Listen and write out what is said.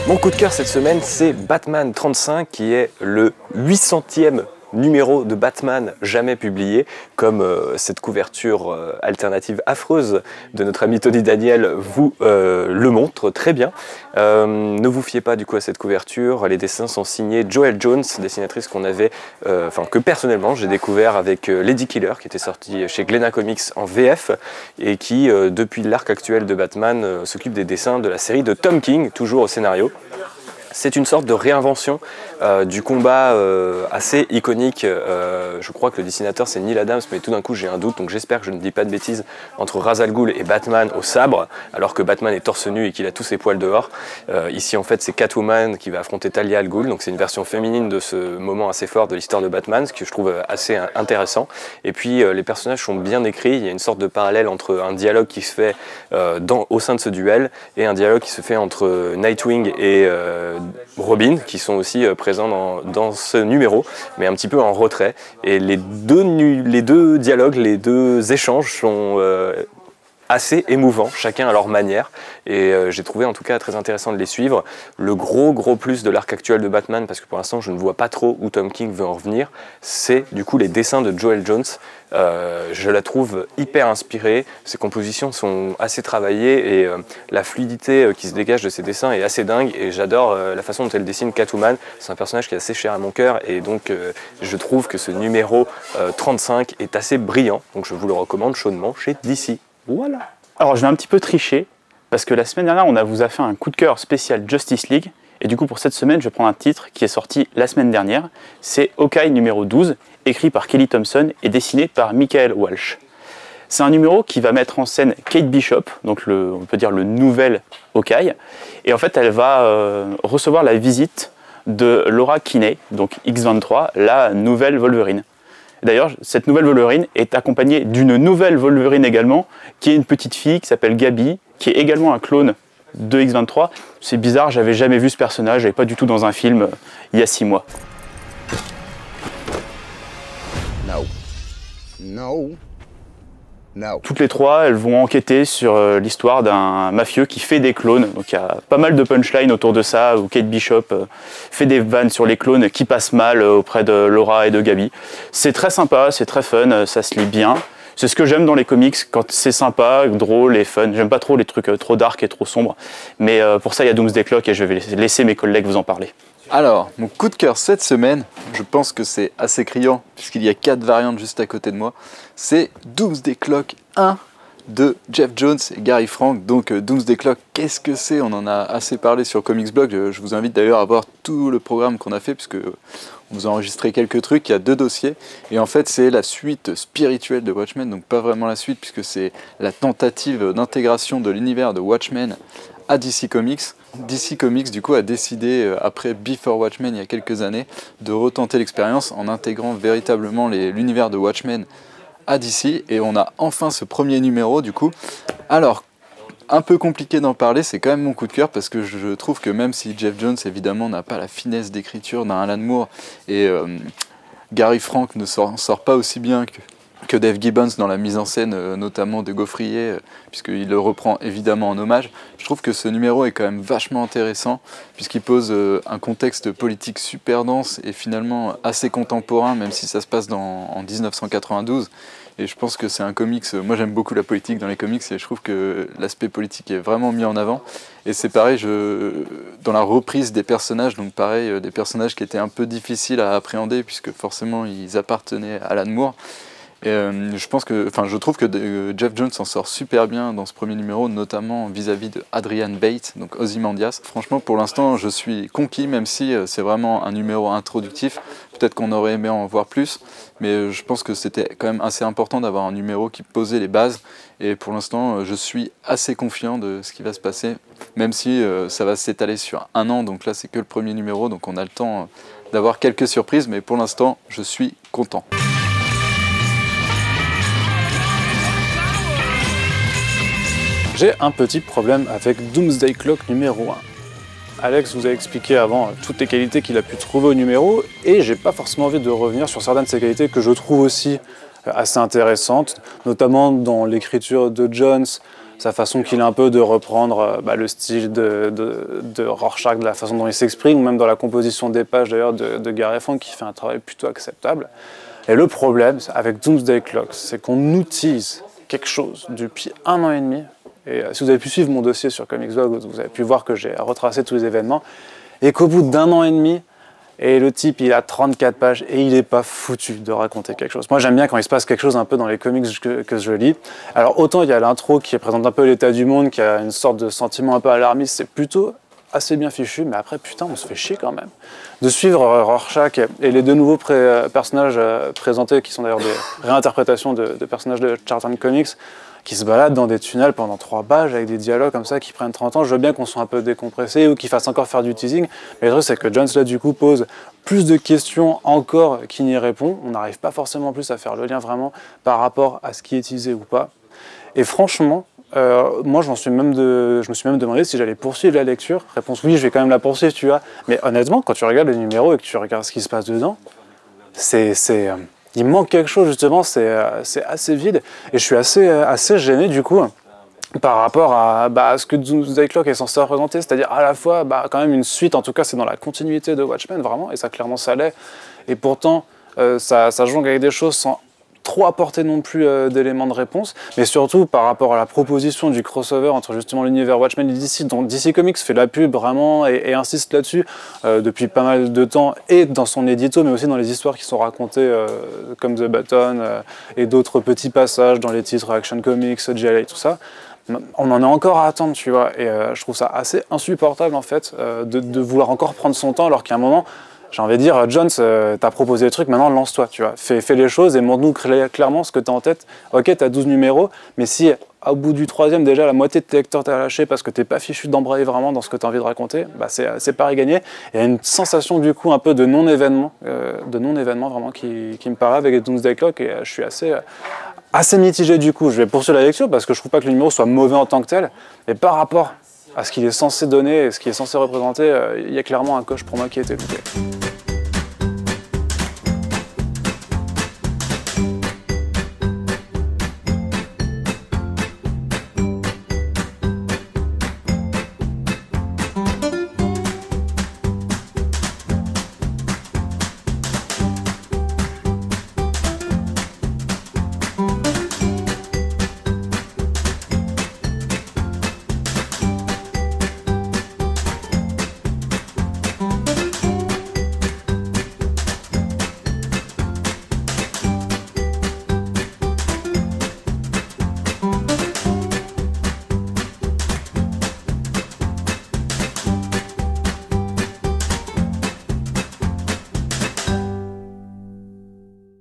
Mon coup de cœur cette semaine, c'est Batman 35 qui est le 800e numéro de Batman jamais publié, comme cette couverture alternative affreuse de notre ami Tony Daniel vous le montre très bien. Ne vous fiez pas du coup à cette couverture, les dessins sont signés Joëlle Jones, dessinatrice qu'on avait, que personnellement j'ai découvert avec Lady Killer, qui était sorti chez Glénat Comics en VF, et qui depuis l'arc actuel de Batman s'occupe des dessins de la série de Tom King, toujours au scénario. C'est une sorte de réinvention du combat assez iconique. Je crois que le dessinateur c'est Neil Adams, mais tout d'un coup j'ai un doute, donc j'espère que je ne dis pas de bêtises, entre Ra's al Ghul et Batman au sabre, alors que Batman est torse nu et qu'il a tous ses poils dehors. Ici en fait c'est Catwoman qui va affronter Talia al Ghul, donc c'est une version féminine de ce moment assez fort de l'histoire de Batman, ce que je trouve assez intéressant. Et puis les personnages sont bien écrits, il y a une sorte de parallèle entre un dialogue qui se fait au sein de ce duel et un dialogue qui se fait entre Nightwing et Robin, qui sont aussi présents dans ce numéro, mais un petit peu en retrait. Et les deux dialogues, les deux échanges sont assez émouvants, chacun à leur manière, et j'ai trouvé en tout cas très intéressant de les suivre. Le gros plus de l'arc actuel de Batman, parce que pour l'instant je ne vois pas trop où Tom King veut en revenir, c'est du coup les dessins de Joëlle Jones. Je la trouve hyper inspirée, ses compositions sont assez travaillées et la fluidité qui se dégage de ses dessins est assez dingue, et j'adore la façon dont elle dessine Catwoman. C'est un personnage qui est assez cher à mon cœur, et donc je trouve que ce numéro 35 est assez brillant, donc je vous le recommande chaudement chez DC. Voilà. Alors je vais un petit peu tricher, parce que la semaine dernière on vous a fait un coup de cœur spécial Justice League, et du coup pour cette semaine je vais prendre un titre qui est sorti la semaine dernière, c'est Hawkeye numéro 12, écrit par Kelly Thompson et dessiné par Michael Walsh. C'est un numéro qui va mettre en scène Kate Bishop, donc on peut dire le nouvel Hawkeye, et en fait elle va recevoir la visite de Laura Kinney, donc X-23, la nouvelle Wolverine. D'ailleurs, cette nouvelle Wolverine est accompagnée d'une nouvelle Wolverine également, qui est une petite fille qui s'appelle Gabi, qui est également un clone de X-23. C'est bizarre, j'avais jamais vu ce personnage, et pas du tout dans un film il y a 6 mois. No. No. No. Toutes les trois, elles vont enquêter sur l'histoire d'un mafieux qui fait des clones. Donc il y a pas mal de punchlines autour de ça, où Kate Bishop fait des vannes sur les clones qui passent mal auprès de Laura et de Gabi. C'est très sympa, c'est très fun, ça se lit bien. C'est ce que j'aime dans les comics, quand c'est sympa, drôle et fun. J'aime pas trop les trucs trop dark et trop sombres. Mais pour ça, il y a Doomsday Clock et je vais laisser mes collègues vous en parler. Alors, mon coup de cœur cette semaine, je pense que c'est assez criant, puisqu'il y a 4 variantes juste à côté de moi, c'est Doomsday Clock 1 de Geoff Johns et Gary Frank. Donc Doomsday Clock, qu'est-ce que c'est? On en a assez parlé sur Comics Blog, je vous invite d'ailleurs à voir tout le programme qu'on a fait, puisque on vous a enregistré quelques trucs, il y a 2 dossiers, et en fait c'est la suite spirituelle de Watchmen, donc pas vraiment la suite, puisque c'est la tentative d'intégration de l'univers de Watchmen à DC Comics. DC Comics du coup a décidé, après Before Watchmen il y a quelques années, de retenter l'expérience en intégrant véritablement l'univers de Watchmen à DC, et on a enfin ce premier numéro du coup. Alors, un peu compliqué d'en parler, c'est quand même mon coup de cœur, parce que je trouve que même si Geoff Johns évidemment n'a pas la finesse d'écriture d'un Alan Moore, et Gary Frank ne sort pas aussi bien que Dave Gibbons dans la mise en scène, notamment de Gaufrier, puisqu'il le reprend évidemment en hommage. Je trouve que ce numéro est quand même vachement intéressant, puisqu'il pose un contexte politique super dense et finalement assez contemporain, même si ça se passe en 1992. Et je pense que c'est un comics, moi j'aime beaucoup la politique dans les comics, et je trouve que l'aspect politique est vraiment mis en avant. Et c'est pareil, dans la reprise des personnages, donc pareil, des personnages qui étaient un peu difficiles à appréhender, puisque forcément ils appartenaient à Alan Moore. Et je trouve que Geoff Johns s'en sort super bien dans ce premier numéro, notamment vis-à-vis de Adrian Bate, donc Ozymandias. Franchement, pour l'instant, je suis conquis, même si c'est vraiment un numéro introductif. Peut-être qu'on aurait aimé en voir plus, mais je pense que c'était quand même assez important d'avoir un numéro qui posait les bases. Et pour l'instant, je suis assez confiant de ce qui va se passer, même si ça va s'étaler sur 1 an. Donc là, c'est que le premier numéro, donc on a le temps d'avoir quelques surprises, mais pour l'instant, je suis content. J'ai un petit problème avec Doomsday Clock numéro 1. Alex vous a expliqué avant toutes les qualités qu'il a pu trouver au numéro, et j'ai pas forcément envie de revenir sur certaines de ces qualités que je trouve aussi assez intéressantes, notamment dans l'écriture de Jones, sa façon qu'il a un peu de reprendre le style de Rorschach, de la façon dont il s'exprime, ou même dans la composition des pages d'ailleurs de Gary Frank, qui fait un travail plutôt acceptable. Et le problème avec Doomsday Clock, c'est qu'on utilise quelque chose depuis 1 an et demi. Et si vous avez pu suivre mon dossier sur Comicsblog, vous avez pu voir que j'ai retracé tous les événements. Et qu'au bout d'1 an et demi, et le type il a 34 pages et il n'est pas foutu de raconter quelque chose. Moi j'aime bien quand il se passe quelque chose un peu dans les comics que je lis. Alors autant il y a l'intro qui présente un peu l'état du monde, qui a une sorte de sentiment un peu alarmiste, c'est plutôt assez bien fichu, mais après putain on se fait chier quand même. De suivre Rorschach et les deux nouveaux personnages présentés, qui sont d'ailleurs des réinterprétations de personnages de Charlton Comics, qui se baladent dans des tunnels pendant 3 pages avec des dialogues comme ça qui prennent 30 ans. Je veux bien qu'on soit un peu décompressé ou qu'ils fassent encore faire du teasing, mais le truc c'est que Jones là du coup pose plus de questions encore qu'il n'y répond. On n'arrive pas forcément plus à faire le lien vraiment par rapport à ce qui est teasé ou pas. Et franchement, moi je me suis même demandé si j'allais poursuivre la lecture. Réponse oui, je vais quand même la poursuivre, tu vois. Mais honnêtement, quand tu regardes les numéros et que tu regardes ce qui se passe dedans, il manque quelque chose justement, c'est assez vide. Et je suis assez gêné du coup par rapport à ce que Doomsday Clock est censé représenter, c'est-à-dire à la fois quand même une suite, en tout cas c'est dans la continuité de Watchmen vraiment, et ça clairement ça l'est. Et pourtant ça jongle avec des choses sans trop apporter non plus d'éléments de réponse, mais surtout par rapport à la proposition du crossover entre justement l'univers Watchmen et DC, dont DC Comics fait la pub vraiment et insiste là-dessus depuis pas mal de temps, et dans son édito, mais aussi dans les histoires qui sont racontées comme The Baton et d'autres petits passages dans les titres Action Comics, GLA, tout ça. On en a encore à attendre, tu vois, et je trouve ça assez insupportable en fait de vouloir encore prendre son temps alors qu'à un moment, j'ai envie de dire, Jones, t'as proposé le truc, maintenant lance-toi, tu vois. Fais les choses et montre-nous clairement ce que t'as en tête. Ok, t'as 12 numéros, mais si au bout du 3e, déjà, la moitié de tes lecteurs t'as lâché parce que t'es pas fichu d'embrayer vraiment dans ce que t'as envie de raconter, bah c'est pareil gagné. Et il y a une sensation du coup un peu de non-événement vraiment qui me paraît avec Doomsday Clock, et je suis assez mitigé du coup. Je vais poursuivre la lecture parce que je trouve pas que le numéro soit mauvais en tant que tel, mais par rapport à ce qu'il est censé donner et ce qu'il est censé représenter, il y a clairement un coche pour moi qui a été loupé.